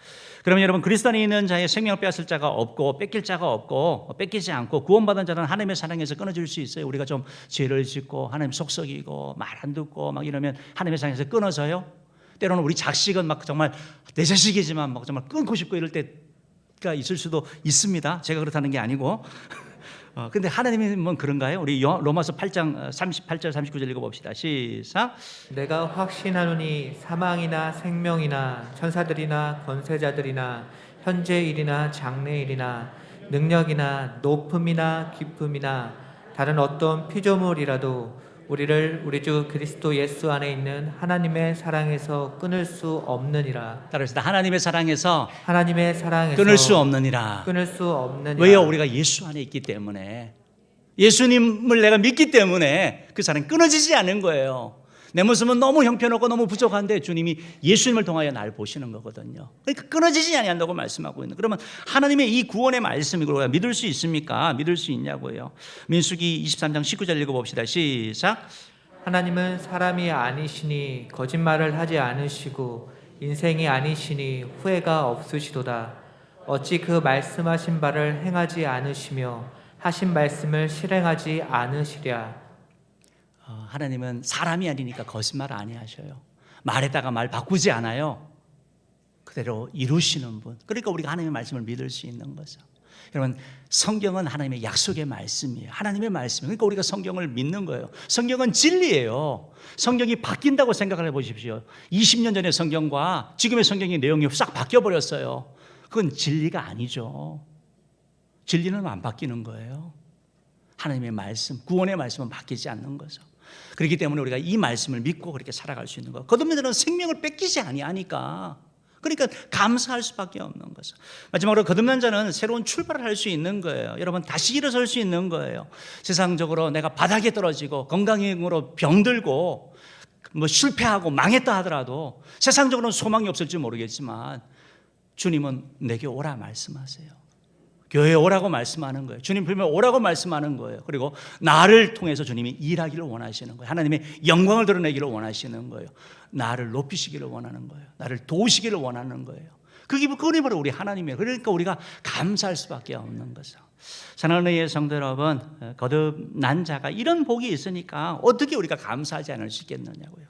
그러면 여러분, 그리스도 안에 있는 자의 생명을 빼앗을 자가 없고 뺏길 자가 없고 뺏기지 않고 구원받은 자는 하나님의 사랑에서 끊어질 수 있어요. 우리가 좀 죄를 짓고 하나님 속썩이고 말 안 듣고 막 이러면 하나님의 사랑에서 끊어져요. 때로는 우리 자식은 막 정말 내 자식이지만 막 정말 끊고 싶고 이럴 때가 있을 수도 있습니다. 제가 그렇다는 게 아니고. 근데 하나님은 그런가요? 우리 로마서 8장 38절 39절 읽어봅시다. 시작. 내가 확신하노니 사망이나 생명이나 천사들이나 권세자들이나 현재일이나 장래일이나 능력이나 높음이나 깊음이나 다른 어떤 피조물이라도 우리를 우리 주 그리스도 예수 안에 있는 하나님의 사랑에서 끊을 수 없느니라. 따라합시다. 하나님의 사랑에서 끊을 수 없느니라. 왜요? 우리가 예수 안에 있기 때문에, 예수님을 내가 믿기 때문에 그 사랑이 끊어지지 않는 거예요. 내 모습은 너무 형편없고 너무 부족한데 주님이 예수님을 통하여 날 보시는 거거든요. 그러니까 끊어지지 아니한다고 말씀하고 있는. 그러면 하나님의 이 구원의 말씀이 우리가 믿을 수 있습니까? 믿을 수 있냐고요. 민수기 23장 19절 읽어봅시다. 시작. 하나님은 사람이 아니시니 거짓말을 하지 않으시고 인생이 아니시니 후회가 없으시도다. 어찌 그 말씀하신 바를 행하지 않으시며 하신 말씀을 실행하지 않으시랴. 하나님은 사람이 아니니까 거짓말 안 하셔요. 말에다가 말 바꾸지 않아요. 그대로 이루시는 분. 그러니까 우리가 하나님의 말씀을 믿을 수 있는 거죠. 여러분, 성경은 하나님의 약속의 말씀이에요. 하나님의 말씀. 그러니까 우리가 성경을 믿는 거예요. 성경은 진리예요. 성경이 바뀐다고 생각을 해보십시오. 20년 전의 성경과 지금의 성경의 내용이 싹 바뀌어버렸어요. 그건 진리가 아니죠. 진리는 안 바뀌는 거예요. 하나님의 말씀, 구원의 말씀은 바뀌지 않는 거죠. 그렇기 때문에 우리가 이 말씀을 믿고 그렇게 살아갈 수 있는 거예요. 거듭난 자는 생명을 뺏기지 아니하니까. 그러니까 감사할 수밖에 없는 거죠. 마지막으로 거듭난 자는 새로운 출발을 할 수 있는 거예요. 여러분, 다시 일어설 수 있는 거예요. 세상적으로 내가 바닥에 떨어지고 건강으로 병들고 뭐 실패하고 망했다 하더라도 세상적으로는 소망이 없을지 모르겠지만 주님은 내게 오라 말씀하세요. 교회에 오라고 말씀하는 거예요. 주님 부르면 오라고 말씀하는 거예요. 그리고 나를 통해서 주님이 일하기를 원하시는 거예요. 하나님의 영광을 드러내기를 원하시는 거예요. 나를 높이시기를 원하는 거예요. 나를 도우시기를 원하는 거예요. 그게 바로 우리 하나님이에요. 그러니까 우리가 감사할 수밖에 없는 거죠. 사랑하는 의의 성도 여러분, 거듭난 자가 이런 복이 있으니까 어떻게 우리가 감사하지 않을 수 있겠느냐고요.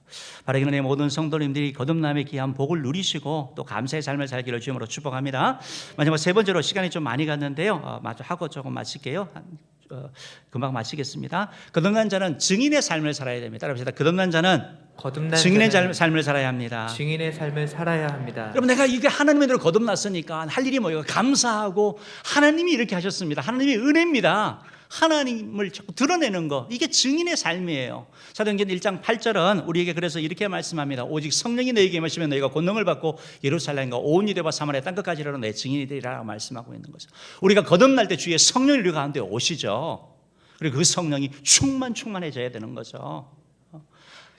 바라기는 내 모든 성도님들이 거듭남의 귀한 복을 누리시고 또 감사의 삶을 살기를 주님으로 축복합니다. 마지막 세 번째로 시간이 좀 많이 갔는데요. 마저 하고 조금 마칠게요. 금방 마치겠습니다. 거듭난 자는 증인의 삶을 살아야 됩니다. 따라합시다. 거듭난 자는 증인의 삶을 살아야 합니다. 증인의 삶을 살아야 합니다. 여러분, 내가 이게 하나님의 대로 거듭났으니까 할 일이 뭐예요? 감사하고 하나님이 이렇게 하셨습니다. 하나님의 은혜입니다. 하나님을 자꾸 드러내는 거, 이게 증인의 삶이에요. 사도행전 1장 8절은 우리에게 그래서 이렇게 말씀합니다. 오직 성령이 너희에게 임하시면 너희가 권능을 받고 예루살렘과 온 유대와 사마리아 땅끝까지 이르러 내 증인이 되리라 말씀하고 있는 거죠. 우리가 거듭날 때 주의 성령이 우리 가운데 오시죠. 그리고 그 성령이 충만해져야 되는 거죠.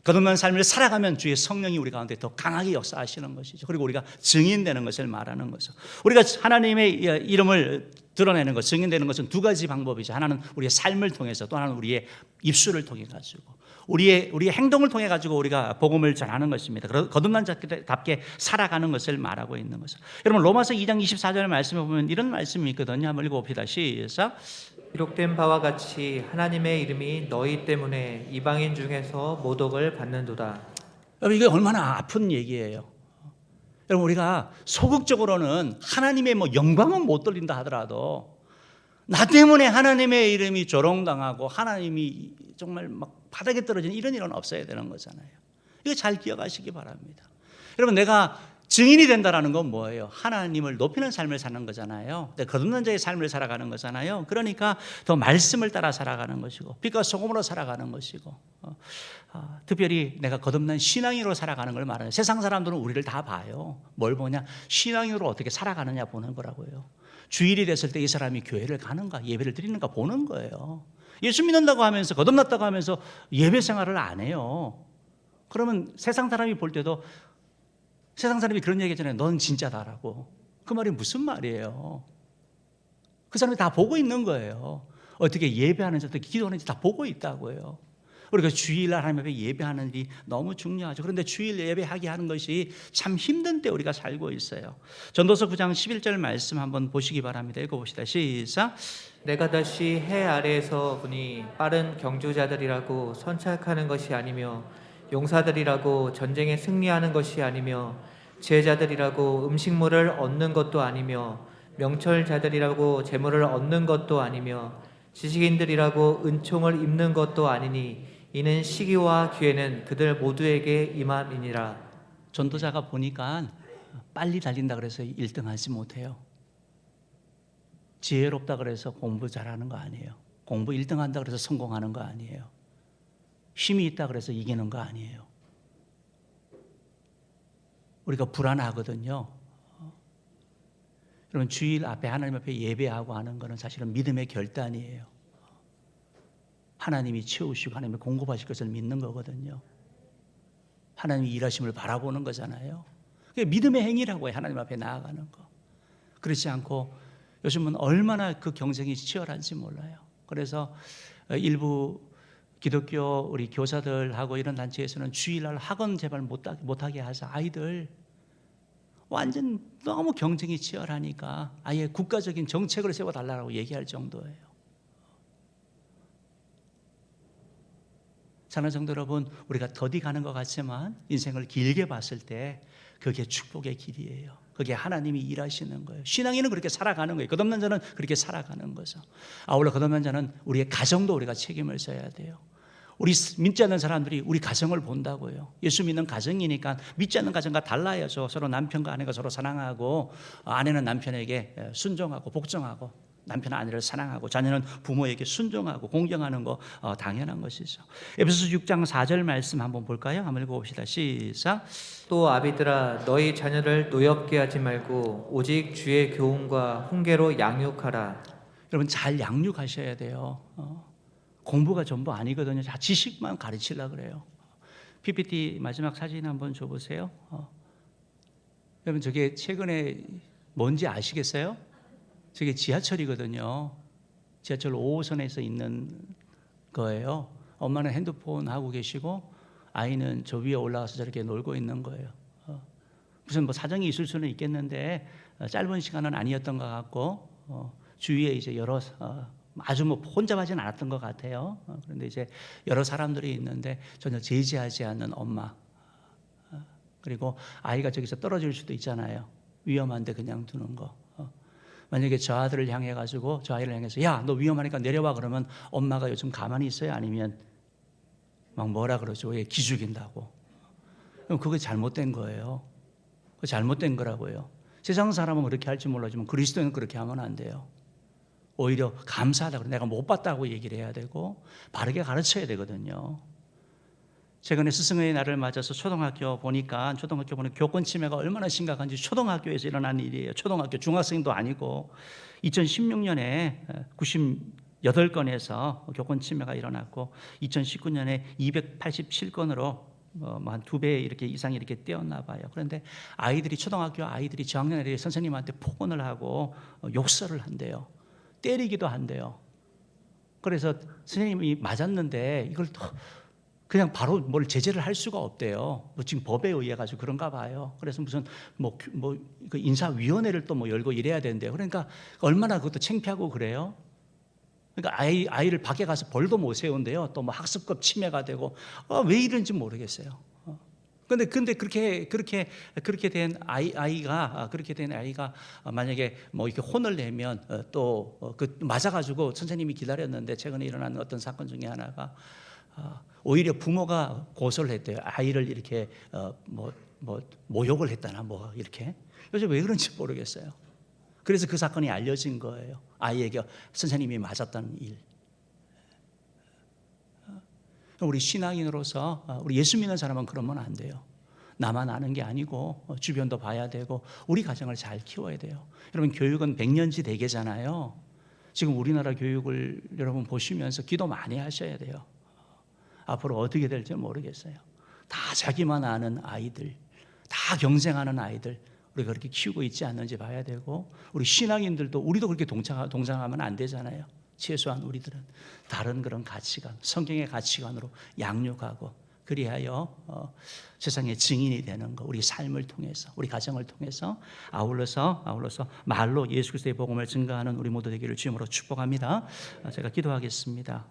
거듭난 삶을 살아가면 주의 성령이 우리 가운데 더 강하게 역사하시는 것이죠. 그리고 우리가 증인되는 것을 말하는 거죠. 우리가 하나님의 이름을 드러내는 것, 증인되는 것은 두 가지 방법이죠. 하나는 우리의 삶을 통해서, 또 하나는 우리의 입술을 통해 가지고, 우리의 행동을 통해 가지고 우리가 복음을 전하는 것입니다. 거듭난 자답게 살아가는 것을 말하고 있는 거죠. 여러분, 로마서 2장 24절 말씀에 보면 이런 말씀이 있거든요. 한번 읽어봅시다. 시작. 기록된 바와 같이 하나님의 이름이 너희 때문에 이방인 중에서 모독을 받는도다. 여러분, 이게 얼마나 아픈 얘기예요. 여러분, 우리가 소극적으로는 하나님의 영광은 못 돌린다 하더라도 나 때문에 하나님의 이름이 조롱당하고 하나님이 정말 막 바닥에 떨어지는 이런 일은 없어야 되는 거잖아요. 이거 잘 기억하시기 바랍니다. 여러분, 내가 증인이 된다는 건 뭐예요? 하나님을 높이는 삶을 사는 거잖아요. 거듭난 자의 삶을 살아가는 거잖아요. 그러니까 더 말씀을 따라 살아가는 것이고 빛과 소금으로 살아가는 것이고 특별히 내가 거듭난 신앙인으로 살아가는 걸 말하는, 세상 사람들은 우리를 다 봐요. 뭘 보냐? 신앙인으로 어떻게 살아가느냐 보는 거라고요. 주일이 됐을 때 이 사람이 교회를 가는가, 예배를 드리는가 보는 거예요. 예수 믿는다고 하면서, 거듭났다고 하면서 예배 생활을 안 해요. 그러면 세상 사람이 볼 때도, 세상 사람이 그런 얘기 하잖아요. 넌 진짜다라고. 그 말이 무슨 말이에요? 그 사람이 다 보고 있는 거예요. 어떻게 예배하는지, 어떻게 기도하는지 다보고 있다고요. 우리가 주일날 하나님 앞에 예배하는 일이 너무 중요하죠. 그런데 주일 예배하게 하는 것이 참 힘든 때 우리가 살고 있어요. 전도서 9장 11절 말씀 한번 보시기 바랍니다. 읽어봅시다. 시작. 내가 다시 해 아래에서 보니 빠른 경주자들이라고 선착하는 것이 아니며 용사들이라고 전쟁에 승리하는 것이 아니며 지혜자들이라고 음식물을 얻는 것도 아니며 명철자들이라고 재물을 얻는 것도 아니며 지식인들이라고 은총을 입는 것도 아니니 이는 시기와 기회는 그들 모두에게 임함이니라. 전도자가 보니까 빨리 달린다 그래서 1등 하지 못해요. 지혜롭다 그래서 공부 잘하는 거 아니에요. 공부 1등 한다 그래서 성공하는 거 아니에요. 힘이 있다 그래서 이기는 거 아니에요. 우리가 불안하거든요. 여러분, 주일 앞에 하나님 앞에 예배하고 하는 것은 사실은 믿음의 결단이에요. 하나님이 채우시고 하나님이 공급하실 것을 믿는 거거든요. 하나님이 일하심을 바라보는 거잖아요. 그게 믿음의 행위라고 해요. 하나님 앞에 나아가는 거. 그렇지 않고 요즘은 얼마나 그 경쟁이 치열한지 몰라요. 그래서 일부 기독교 우리 교사들하고 이런 단체에서는 주일날 학원 제발 못하게 하자. 아이들 완전 너무 경쟁이 치열하니까 아예 국가적인 정책을 세워달라고 얘기할 정도예요. 사랑하는 성도 여러분, 우리가 더디 가는 것 같지만 인생을 길게 봤을 때 그게 축복의 길이에요. 그게 하나님이 일하시는 거예요. 신앙인은 그렇게 살아가는 거예요. 끝없는 자는 그렇게 살아가는 거죠. 아울러 끝없는 자는 우리의 가정도 우리가 책임을 져야 돼요. 우리 믿지 않는 사람들이 우리 가정을 본다고요. 예수 믿는 가정이니까 믿지 않는 가정과 달라야죠. 서로 남편과 아내가 서로 사랑하고, 아내는 남편에게 순종하고 복종하고, 남편은 아내를 사랑하고, 자녀는 부모에게 순종하고 공경하는 거 당연한 것이죠. 에베소서 6장 4절 말씀 한번 볼까요? 한번 읽어봅시다. 시작. 또 아비들아 너희 자녀를 노엽게 하지 말고 오직 주의 교훈과 훈계로 양육하라. 여러분 잘 양육하셔야 돼요. 공부가 전부 아니거든요. 자, 지식만 가르치려고 그래요. PPT 마지막 사진 한번 줘보세요. 여러분 저게 최근에 뭔지 아시겠어요? 저게 지하철이거든요. 지하철 5호선에서 있는 거예요. 엄마는 핸드폰 하고 계시고 아이는 저 위에 올라가서 저렇게 놀고 있는 거예요. 무슨 뭐 사정이 있을 수는 있겠는데 짧은 시간은 아니었던 것 같고 주위에 이제 여러 아주 뭐 혼잡하진 않았던 것 같아요. 그런데 이제 여러 사람들이 있는데 전혀 제지하지 않는 엄마, 그리고 아이가 저기서 떨어질 수도 있잖아요. 위험한데 그냥 두는 거. 만약에 저 아들을 향해 가지고 저 아이를 향해서 야, 너 위험하니까 내려와 그러면 엄마가 요즘 가만히 있어요? 아니면 막 뭐라 그러죠? 왜 기죽인다고? 그럼 그게 잘못된 거예요. 그거 잘못된 거라고요. 세상 사람은 그렇게 할지 몰라지만 그리스도인은 그렇게 하면 안 돼요. 오히려 감사하다고 내가 못 봤다고 얘기를 해야 되고 바르게 가르쳐야 되거든요. 최근에 스승의 날을 맞아서 초등학교 보는 교권 침해가 얼마나 심각한지 초등학교에서 일어난 일이에요. 초등학교 중학생도 아니고 2016년에 98건에서 교권 침해가 일어났고 2019년에 287건으로 한 2배 이렇게 이상이 이렇게 뛰었나 봐요. 그런데 초등학교 아이들이 저학년들이 선생님한테 폭언을 하고 욕설을 한대요. 때리기도 한대요. 그래서 선생님이 맞았는데 이걸 그냥 바로 뭘 제재를 할 수가 없대요. 뭐 지금 법에 의해 가지고 그런가 봐요. 그래서 무슨 그 인사위원회를 또 열고 이래야 된대요. 그러니까 얼마나 그것도 창피하고 그래요. 그러니까 아이를 밖에 가서 벌도 못 세운대요. 또 뭐 학습법 침해가 되고 왜 이런지 모르겠어요. 근데 그렇게 된 아이가 만약에 뭐 이렇게 혼을 내면 또 맞아가지고 선생님이 기다렸는데 최근에 일어난 어떤 사건 중에 하나가 오히려 부모가 고소를 했대요. 아이를 이렇게 모욕을 했다나 뭐 이렇게. 요즘 왜 그런지 모르겠어요. 그래서 그 사건이 알려진 거예요. 아이에게 선생님이 맞았다는 일. 우리 신앙인으로서 우리 예수 믿는 사람은 그러면 안 돼요. 나만 아는 게 아니고 주변도 봐야 되고 우리 가정을 잘 키워야 돼요. 여러분 교육은 백년지 대계잖아요. 지금 우리나라 교육을 여러분 보시면서 기도 많이 하셔야 돼요. 앞으로 어떻게 될지 모르겠어요. 다 자기만 아는 아이들, 다 경쟁하는 아이들 우리가 그렇게 키우고 있지 않는지 봐야 되고 우리 신앙인들도 우리도 그렇게 동장하면 안 되잖아요. 최소한 우리들은 다른 그런 가치관, 성경의 가치관으로 양육하고 그리하여 세상의 증인이 되는 거, 우리 삶을 통해서, 우리 가정을 통해서 아울러서 말로 예수 그리스도의 복음을 증거하는 우리 모두 되기를 주님으로 축복합니다. 제가 기도하겠습니다.